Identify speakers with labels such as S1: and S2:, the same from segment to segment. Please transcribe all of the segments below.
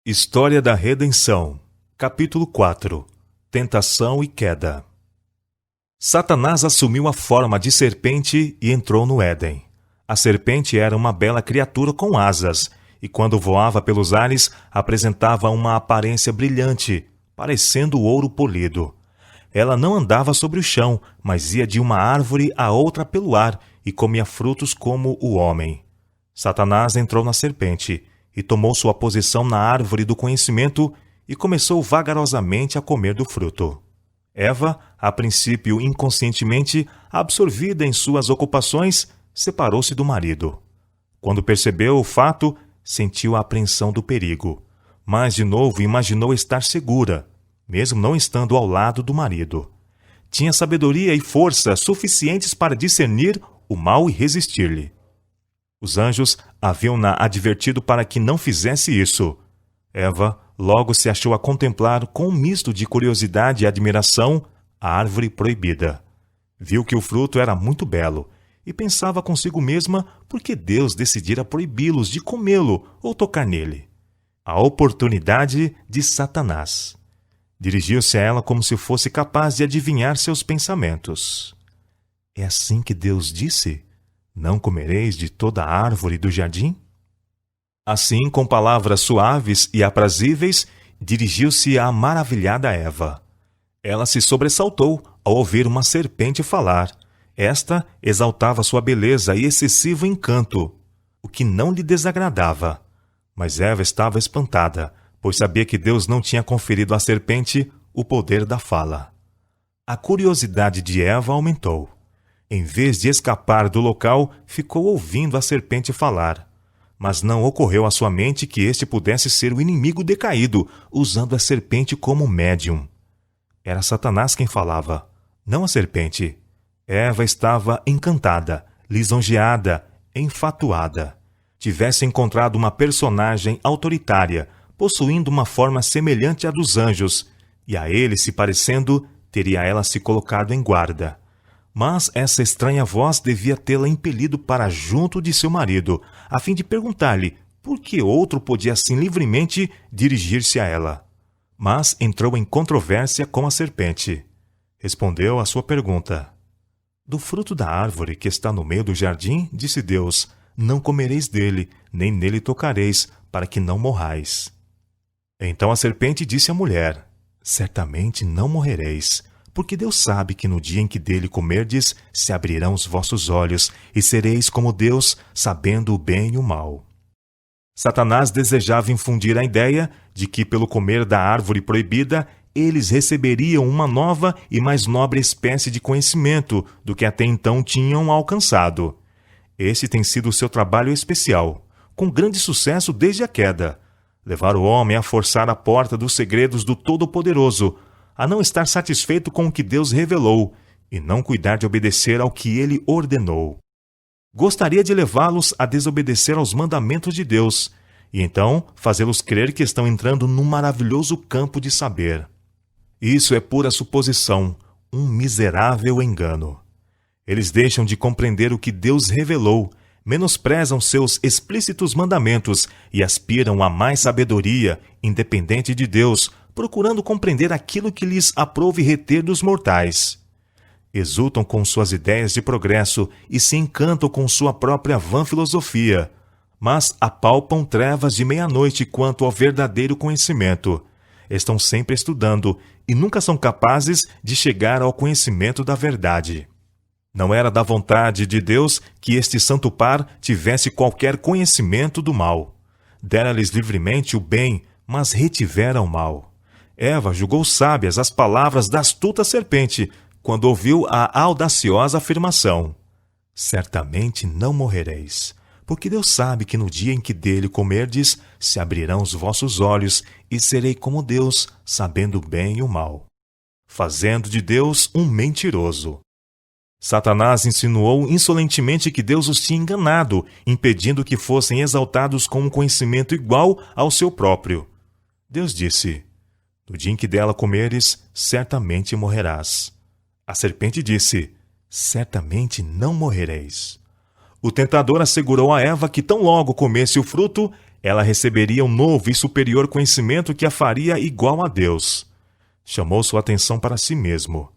S1: História da Redenção, capítulo 4. Tentação e queda. Satanás assumiu a forma de serpente e entrou no Éden. A serpente era uma bela criatura com asas, e quando voava pelos ares, apresentava uma aparência brilhante, parecendo ouro polido. Ela não andava sobre o chão, mas ia de uma árvore a outra pelo ar, e comia frutos como o homem. Satanás entrou na serpente, e tomou sua posição na árvore do conhecimento e começou vagarosamente a comer do fruto. Eva, a princípio inconscientemente, absorvida em suas ocupações, separou-se do marido. Quando percebeu o fato, sentiu a apreensão do perigo, mas de novo imaginou estar segura, mesmo não estando ao lado do marido. Tinha sabedoria e força suficientes para discernir o mal e resistir-lhe. Os anjos haviam-na advertido para que não fizesse isso. Eva logo se achou a contemplar com um misto de curiosidade e admiração a árvore proibida. Viu que o fruto era muito belo e pensava consigo mesma por que Deus decidira proibi-los de comê-lo ou tocar nele. A oportunidade de Satanás. Dirigiu-se a ela como se fosse capaz de adivinhar seus pensamentos. É assim que Deus disse? Não comereis de toda a árvore do jardim? Assim, com palavras suaves e aprazíveis, dirigiu-se à maravilhada Eva. Ela se sobressaltou ao ouvir uma serpente falar. Esta exaltava sua beleza e excessivo encanto, o que não lhe desagradava. Mas Eva estava espantada, pois sabia que Deus não tinha conferido à serpente o poder da fala. A curiosidade de Eva aumentou. Em vez de escapar do local, ficou ouvindo a serpente falar. Mas não ocorreu à sua mente que este pudesse ser o inimigo decaído, usando a serpente como médium. Era Satanás quem falava, não a serpente. Eva estava encantada, lisonjeada, enfatuada. Tivesse encontrado uma personagem autoritária, possuindo uma forma semelhante à dos anjos, e a ele se parecendo, teria ela se colocado em guarda. Mas essa estranha voz devia tê-la impelido para junto de seu marido, a fim de perguntar-lhe por que outro podia assim livremente dirigir-se a ela. Mas entrou em controvérsia com a serpente. Respondeu à sua pergunta. Do fruto da árvore que está no meio do jardim, disse Deus, não comereis dele, nem nele tocareis, para que não morrais. Então a serpente disse à mulher, certamente não morrereis, porque Deus sabe que no dia em que dele comerdes, se abrirão os vossos olhos, e sereis como Deus, sabendo o bem e o mal. Satanás desejava infundir a ideia de que, pelo comer da árvore proibida, eles receberiam uma nova e mais nobre espécie de conhecimento do que até então tinham alcançado. Este tem sido o seu trabalho especial, com grande sucesso desde a queda. Levar o homem a forçar a porta dos segredos do Todo-Poderoso, a não estar satisfeito com o que Deus revelou e não cuidar de obedecer ao que Ele ordenou. Gostaria de levá-los a desobedecer aos mandamentos de Deus e então fazê-los crer que estão entrando num maravilhoso campo de saber. Isso é pura suposição, um miserável engano. Eles deixam de compreender o que Deus revelou, menosprezam seus explícitos mandamentos e aspiram a mais sabedoria, independente de Deus, procurando compreender aquilo que lhes aprouve reter dos mortais. Exultam com suas ideias de progresso e se encantam com sua própria vã filosofia, mas apalpam trevas de meia-noite quanto ao verdadeiro conhecimento. Estão sempre estudando e nunca são capazes de chegar ao conhecimento da verdade. Não era da vontade de Deus que este santo par tivesse qualquer conhecimento do mal. Dera-lhes livremente o bem, mas retivera o mal. Eva julgou sábias as palavras da astuta serpente, quando ouviu a audaciosa afirmação. Certamente não morrereis, porque Deus sabe que no dia em que dele comerdes, se abrirão os vossos olhos, e serei como Deus, sabendo o bem e o mal. Fazendo de Deus um mentiroso. Satanás insinuou insolentemente que Deus os tinha enganado, impedindo que fossem exaltados com um conhecimento igual ao seu próprio. Deus disse, no dia em que dela comeres, certamente morrerás. A serpente disse, certamente não morrereis. O tentador assegurou a Eva que tão logo comesse o fruto, ela receberia um novo e superior conhecimento que a faria igual a Deus. Chamou sua atenção para si mesmo.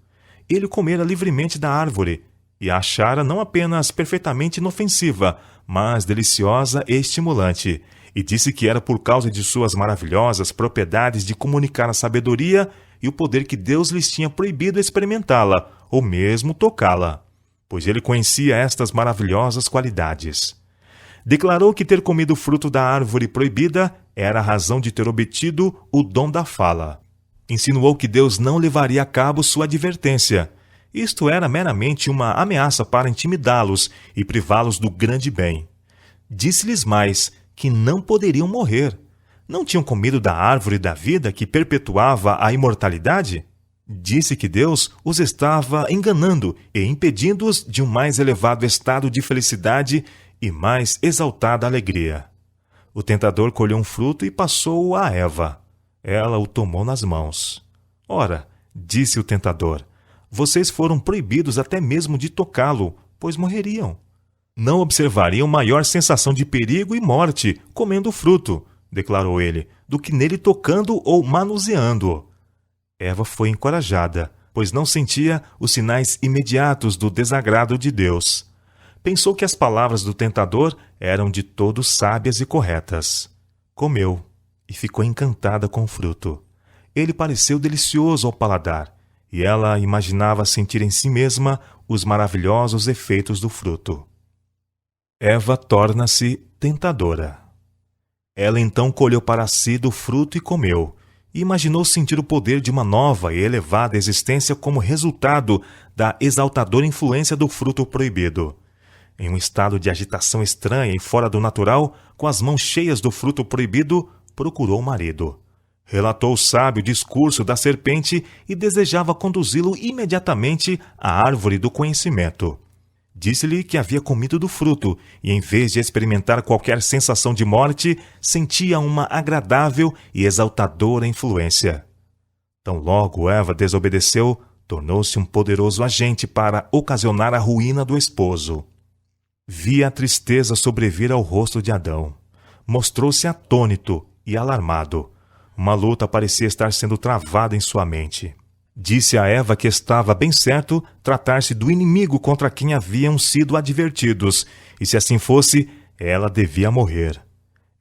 S1: Ele comera livremente da árvore e a achara não apenas perfeitamente inofensiva, mas deliciosa e estimulante, e disse que era por causa de suas maravilhosas propriedades de comunicar a sabedoria e o poder que Deus lhes tinha proibido experimentá-la, ou mesmo tocá-la, pois ele conhecia estas maravilhosas qualidades. Declarou que ter comido o fruto da árvore proibida era a razão de ter obtido o dom da fala. Insinuou que Deus não levaria a cabo sua advertência. Isto era meramente uma ameaça para intimidá-los e privá-los do grande bem. Disse-lhes mais que não poderiam morrer. Não tinham comido da árvore da vida que perpetuava a imortalidade? Disse que Deus os estava enganando e impedindo-os de um mais elevado estado de felicidade e mais exaltada alegria. O tentador colheu um fruto e passou-o a Eva. Ela o tomou nas mãos. Ora, disse o tentador, vocês foram proibidos até mesmo de tocá-lo, pois morreriam. Não observariam maior sensação de perigo e morte comendo o fruto, declarou ele, do que nele tocando ou manuseando-o. Eva foi encorajada, pois não sentia os sinais imediatos do desagrado de Deus. Pensou que as palavras do tentador eram de todo sábias e corretas. Comeu e ficou encantada com o fruto. Ele pareceu delicioso ao paladar, e ela imaginava sentir em si mesma os maravilhosos efeitos do fruto. Eva torna-se tentadora. Ela então colheu para si do fruto e comeu, e imaginou sentir o poder de uma nova e elevada existência como resultado da exaltadora influência do fruto proibido. Em um estado de agitação estranha e fora do natural, com as mãos cheias do fruto proibido, procurou o marido. Relatou o sábio discurso da serpente e desejava conduzi-lo imediatamente à árvore do conhecimento. Disse-lhe que havia comido do fruto e, em vez de experimentar qualquer sensação de morte, sentia uma agradável e exaltadora influência. Tão logo Eva desobedeceu, tornou-se um poderoso agente para ocasionar a ruína do esposo. Via a tristeza sobrevir ao rosto de Adão. Mostrou-se atônito e alarmado. Uma luta parecia estar sendo travada em sua mente. Disse a Eva que estava bem certo tratar-se do inimigo contra quem haviam sido advertidos, e se assim fosse, ela devia morrer.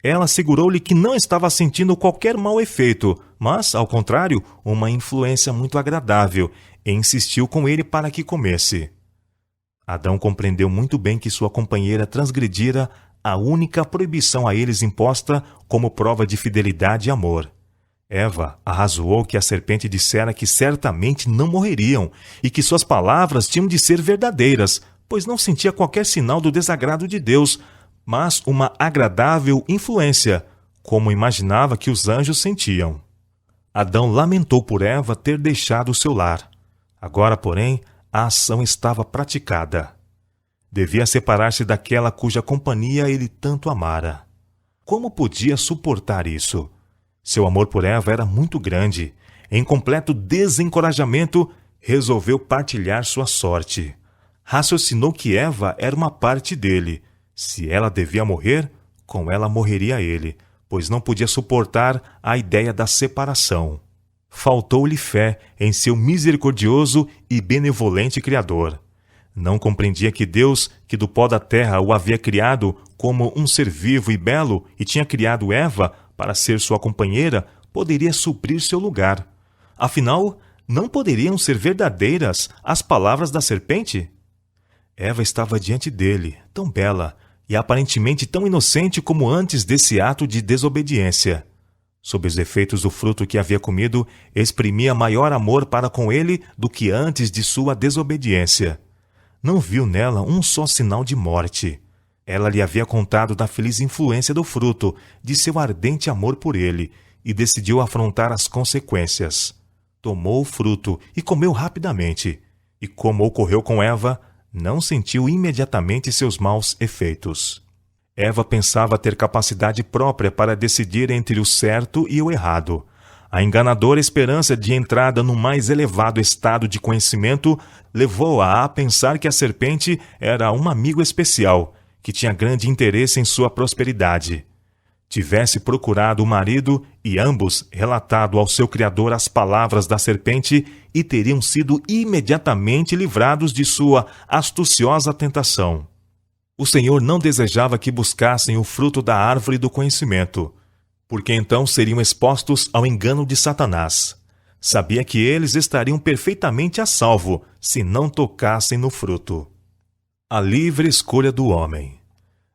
S1: Ela assegurou-lhe que não estava sentindo qualquer mau efeito, mas, ao contrário, uma influência muito agradável, e insistiu com ele para que comesse. Adão compreendeu muito bem que sua companheira transgredira a única proibição a eles imposta como prova de fidelidade e amor. Eva arrazoou que a serpente dissera que certamente não morreriam e que suas palavras tinham de ser verdadeiras, pois não sentia qualquer sinal do desagrado de Deus, mas uma agradável influência, como imaginava que os anjos sentiam. Adão lamentou por Eva ter deixado o seu lar. Agora, porém, a ação estava praticada. Devia separar-se daquela cuja companhia ele tanto amara. Como podia suportar isso? Seu amor por Eva era muito grande. Em completo desencorajamento, resolveu partilhar sua sorte. Raciocinou que Eva era uma parte dele. Se ela devia morrer, com ela morreria ele, pois não podia suportar a ideia da separação. Faltou-lhe fé em seu misericordioso e benevolente Criador. Não compreendia que Deus, que do pó da terra o havia criado como um ser vivo e belo e tinha criado Eva para ser sua companheira, poderia suprir seu lugar. Afinal, não poderiam ser verdadeiras as palavras da serpente? Eva estava diante dele, tão bela e aparentemente tão inocente como antes desse ato de desobediência. Sob os efeitos do fruto que havia comido, exprimia maior amor para com ele do que antes de sua desobediência. Não viu nela um só sinal de morte. Ela lhe havia contado da feliz influência do fruto, de seu ardente amor por ele, e decidiu afrontar as consequências. Tomou o fruto e comeu rapidamente, e como ocorreu com Eva, não sentiu imediatamente seus maus efeitos. Eva pensava ter capacidade própria para decidir entre o certo e o errado. A enganadora esperança de entrada no mais elevado estado de conhecimento levou-a a pensar que a serpente era um amigo especial, que tinha grande interesse em sua prosperidade. tivesse procurado o marido e ambos relatado ao seu Criador as palavras da serpente e teriam sido imediatamente livrados de sua astuciosa tentação. O Senhor não desejava que buscassem o fruto da árvore do conhecimento, porque então seriam expostos ao engano de Satanás. Sabia que eles estariam perfeitamente a salvo se não tocassem no fruto. A livre escolha do homem.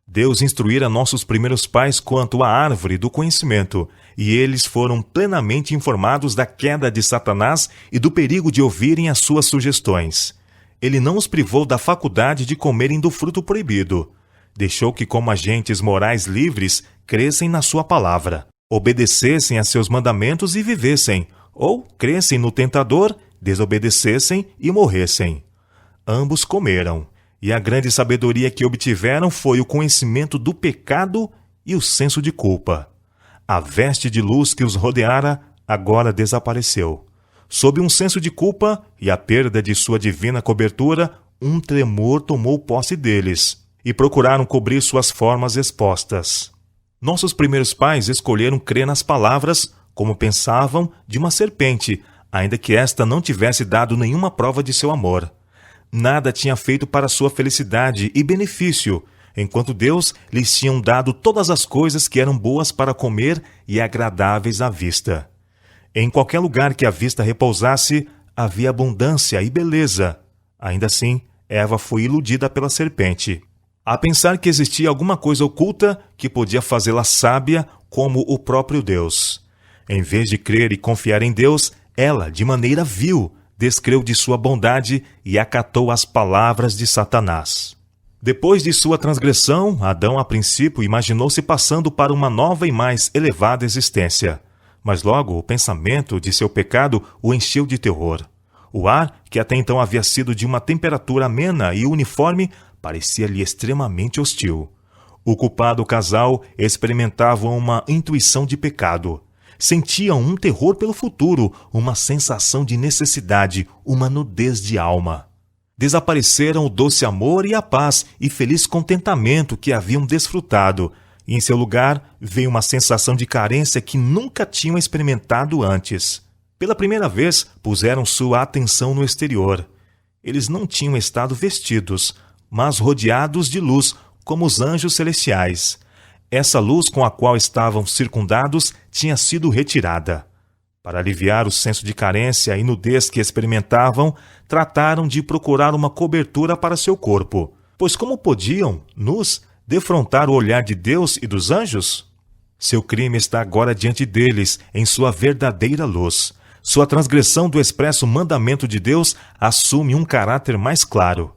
S1: Deus instruíra nossos primeiros pais quanto à árvore do conhecimento, e eles foram plenamente informados da queda de Satanás e do perigo de ouvirem as suas sugestões. Ele não os privou da faculdade de comerem do fruto proibido. Deixou que, como agentes morais livres, crescem na sua palavra, obedecessem a seus mandamentos e vivessem, ou crescem no tentador, desobedecessem e morressem. Ambos comeram, e a grande sabedoria que obtiveram foi o conhecimento do pecado e o senso de culpa. A veste de luz que os rodeara agora desapareceu. Sob um senso de culpa e a perda de sua divina cobertura, um tremor tomou posse deles, e procuraram cobrir suas formas expostas. Nossos primeiros pais escolheram crer nas palavras, como pensavam, de uma serpente, ainda que esta não tivesse dado nenhuma prova de seu amor. Nada tinha feito para sua felicidade e benefício, enquanto Deus lhes tinha dado todas as coisas que eram boas para comer e agradáveis à vista. Em qualquer lugar que a vista repousasse, havia abundância e beleza. Ainda assim, Eva foi iludida pela serpente, a pensar que existia alguma coisa oculta que podia fazê-la sábia como o próprio Deus. Em vez de crer e confiar em Deus, ela, de maneira vil, descreu de sua bondade e acatou as palavras de Satanás. Depois de sua transgressão, Adão a princípio imaginou-se passando para uma nova e mais elevada existência. Mas logo o pensamento de seu pecado o encheu de terror. O ar, que até então havia sido de uma temperatura amena e uniforme, parecia-lhe extremamente hostil. O culpado casal experimentava uma intuição de pecado. Sentiam um terror pelo futuro, uma sensação de necessidade, uma nudez de alma. Desapareceram o doce amor e a paz e feliz contentamento que haviam desfrutado, e em seu lugar veio uma sensação de carência que nunca tinham experimentado antes. Pela primeira vez, puseram sua atenção no exterior. Eles não tinham estado vestidos, mas rodeados de luz, como os anjos celestiais. Essa luz com a qual estavam circundados tinha sido retirada. Para aliviar o senso de carência e nudez que experimentavam, trataram de procurar uma cobertura para seu corpo, pois como podiam, nus, defrontar o olhar de Deus e dos anjos? Seu crime está agora diante deles, em sua verdadeira luz. Sua transgressão do expresso mandamento de Deus assume um caráter mais claro.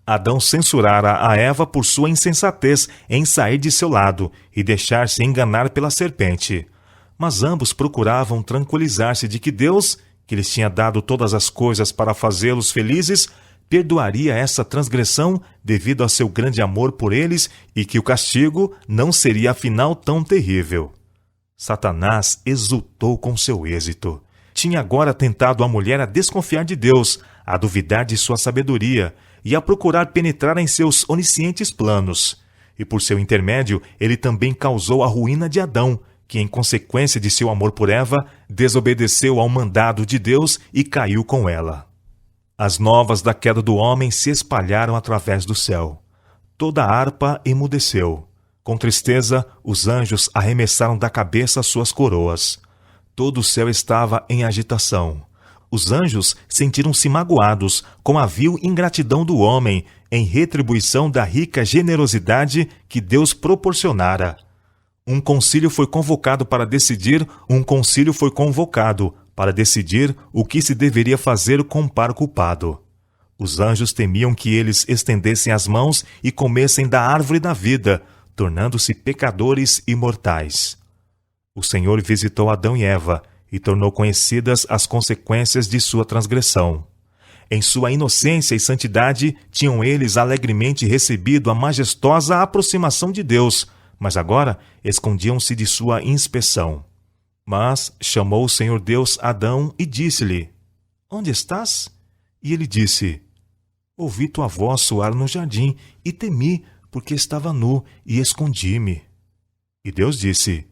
S1: Adão censurara a Eva por sua insensatez em sair de seu lado e deixar-se enganar pela serpente. Mas ambos procuravam tranquilizar-se de que Deus, que lhes tinha dado todas as coisas para fazê-los felizes, perdoaria essa transgressão devido a seu grande amor por eles e que o castigo não seria afinal tão terrível. Satanás exultou com seu êxito. Tinha agora tentado a mulher a desconfiar de Deus, a duvidar de sua sabedoria e a procurar penetrar em seus oniscientes planos. E por seu intermédio, ele também causou a ruína de Adão, que, em consequência de seu amor por Eva, desobedeceu ao mandado de Deus e caiu com ela. As novas da queda do homem se espalharam através do céu. Toda a harpa emudeceu. Com tristeza, os anjos arremessaram da cabeça suas coroas. Todo o céu estava em agitação. Os anjos sentiram-se magoados com a vil ingratidão do homem em retribuição da rica generosidade que Deus proporcionara. Um concílio foi convocado para decidir o que se deveria fazer com o par culpado. Os anjos temiam que eles estendessem as mãos e comessem da árvore da vida, tornando-se pecadores e mortais. O Senhor visitou Adão e Eva e tornou conhecidas as consequências de sua transgressão. Em sua inocência e santidade, tinham eles alegremente recebido a majestosa aproximação de Deus, mas agora escondiam-se de sua inspeção. Mas chamou o Senhor Deus Adão e disse-lhe: Onde estás? E ele disse: Ouvi tua voz soar no jardim e temi, porque estava nu e escondi-me. E Deus disse: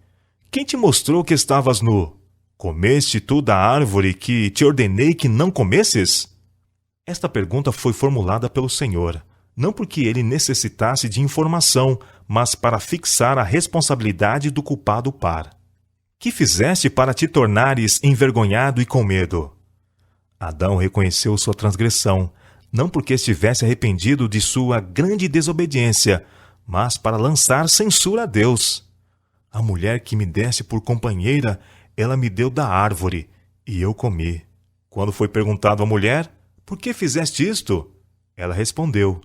S1: Quem te mostrou que estavas nu? Comeste tu da árvore que te ordenei que não comesses? Esta pergunta foi formulada pelo Senhor, não porque ele necessitasse de informação, mas para fixar a responsabilidade do culpado par. Que fizeste para te tornares envergonhado e com medo? Adão reconheceu sua transgressão, não porque estivesse arrependido de sua grande desobediência, mas para lançar censura a Deus. A mulher que me deste por companheira, ela me deu da árvore, e eu comi. Quando foi perguntado à mulher: Por que fizeste isto? Ela respondeu: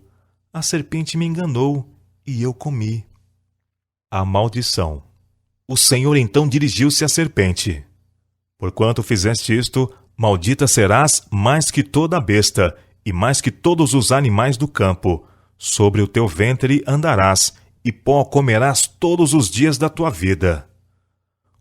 S1: A serpente me enganou, e eu comi. A maldição. O Senhor então dirigiu-se à serpente: Porquanto fizeste isto, maldita serás mais que toda a besta, e mais que todos os animais do campo. Sobre o teu ventre andarás, e pó comerás todos os dias da tua vida.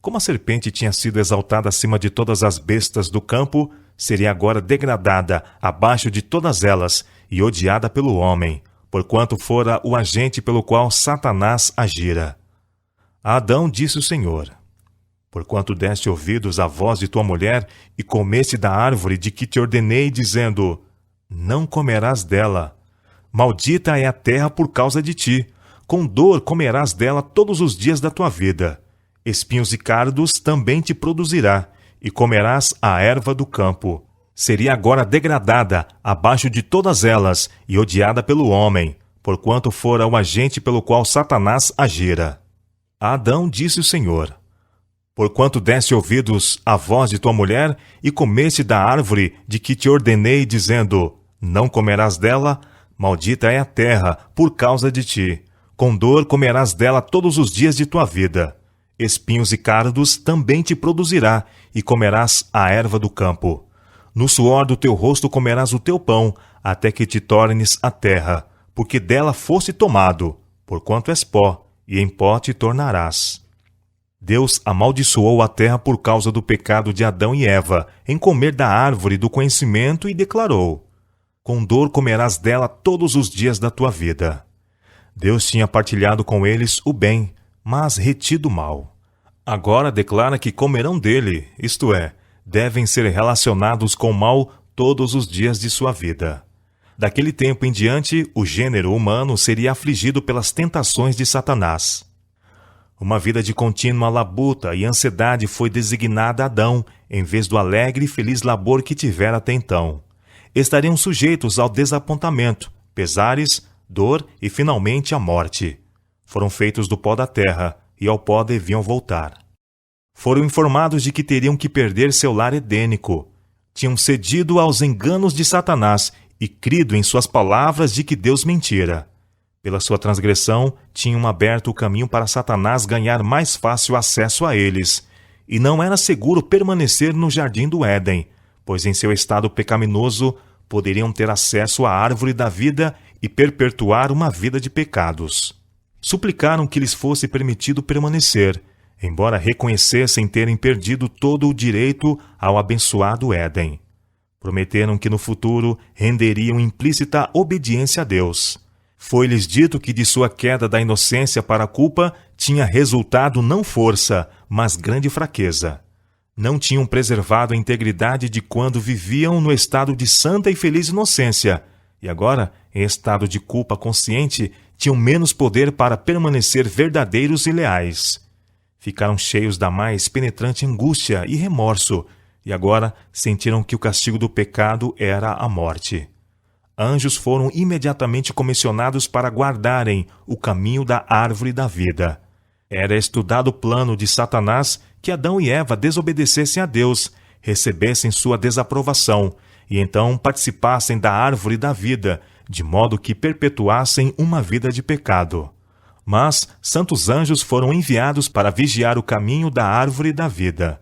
S1: Como a serpente tinha sido exaltada acima de todas as bestas do campo, seria agora degradada abaixo de todas elas e odiada pelo homem, porquanto fora o agente pelo qual Satanás agira. A Adão disse o Senhor: Porquanto deste ouvidos à voz de tua mulher e comeste da árvore de que te ordenei, dizendo: Não comerás dela. Maldita é a terra por causa de ti. Com dor comerás dela todos os dias da tua vida. Espinhos e cardos também te produzirá, e comerás a erva do campo. Seria agora degradada abaixo de todas elas e odiada pelo homem, porquanto fora o agente pelo qual Satanás agira. A Adão disse o Senhor: Porquanto deste ouvidos à voz de tua mulher e comeste da árvore de que te ordenei, dizendo: Não comerás dela, maldita é a terra por causa de ti. Com dor comerás dela todos os dias de tua vida. Espinhos e cardos também te produzirá, e comerás a erva do campo. No suor do teu rosto comerás o teu pão, até que te tornes a terra, porque dela foste tomado, porquanto és pó, e em pó te tornarás. Deus amaldiçoou a terra por causa do pecado de Adão e Eva, em comer da árvore do conhecimento, e declarou: Com dor comerás dela todos os dias da tua vida. Deus tinha partilhado com eles o bem, mas retido o mal. Agora declara que comerão dele, isto é, devem ser relacionados com o mal todos os dias de sua vida. Daquele tempo em diante, o gênero humano seria afligido pelas tentações de Satanás. Uma vida de contínua labuta e ansiedade foi designada a Adão, em vez do alegre e feliz labor que tivera até então. Estariam sujeitos ao desapontamento, pesares, dor e, finalmente, a morte. Foram feitos do pó da terra, e ao pó deviam voltar. Foram informados de que teriam que perder seu lar edênico. Tinham cedido aos enganos de Satanás e crido em suas palavras de que Deus mentira. Pela sua transgressão, tinham aberto o caminho para Satanás ganhar mais fácil acesso a eles, e não era seguro permanecer no jardim do Éden, pois em seu estado pecaminoso poderiam ter acesso à árvore da vida e perpetuar uma vida de pecados. Suplicaram que lhes fosse permitido permanecer, embora reconhecessem terem perdido todo o direito ao abençoado Éden. Prometeram que no futuro renderiam implícita obediência a Deus. Foi-lhes dito que de sua queda da inocência para a culpa tinha resultado não força, mas grande fraqueza. Não tinham preservado a integridade de quando viviam no estado de santa e feliz inocência, e agora, em estado de culpa consciente, tinham menos poder para permanecer verdadeiros e leais. Ficaram cheios da mais penetrante angústia e remorso, e agora sentiram que o castigo do pecado era a morte. Anjos foram imediatamente comissionados para guardarem o caminho da árvore da vida. Era estudado o plano de Satanás que Adão e Eva desobedecessem a Deus, recebessem sua desaprovação, e então participassem da árvore da vida, de modo que perpetuassem uma vida de pecado. Mas santos anjos foram enviados para vigiar o caminho da árvore da vida.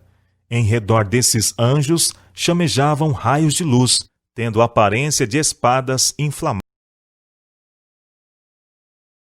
S1: Em redor desses anjos chamejavam raios de luz, tendo aparência de espadas inflamadas.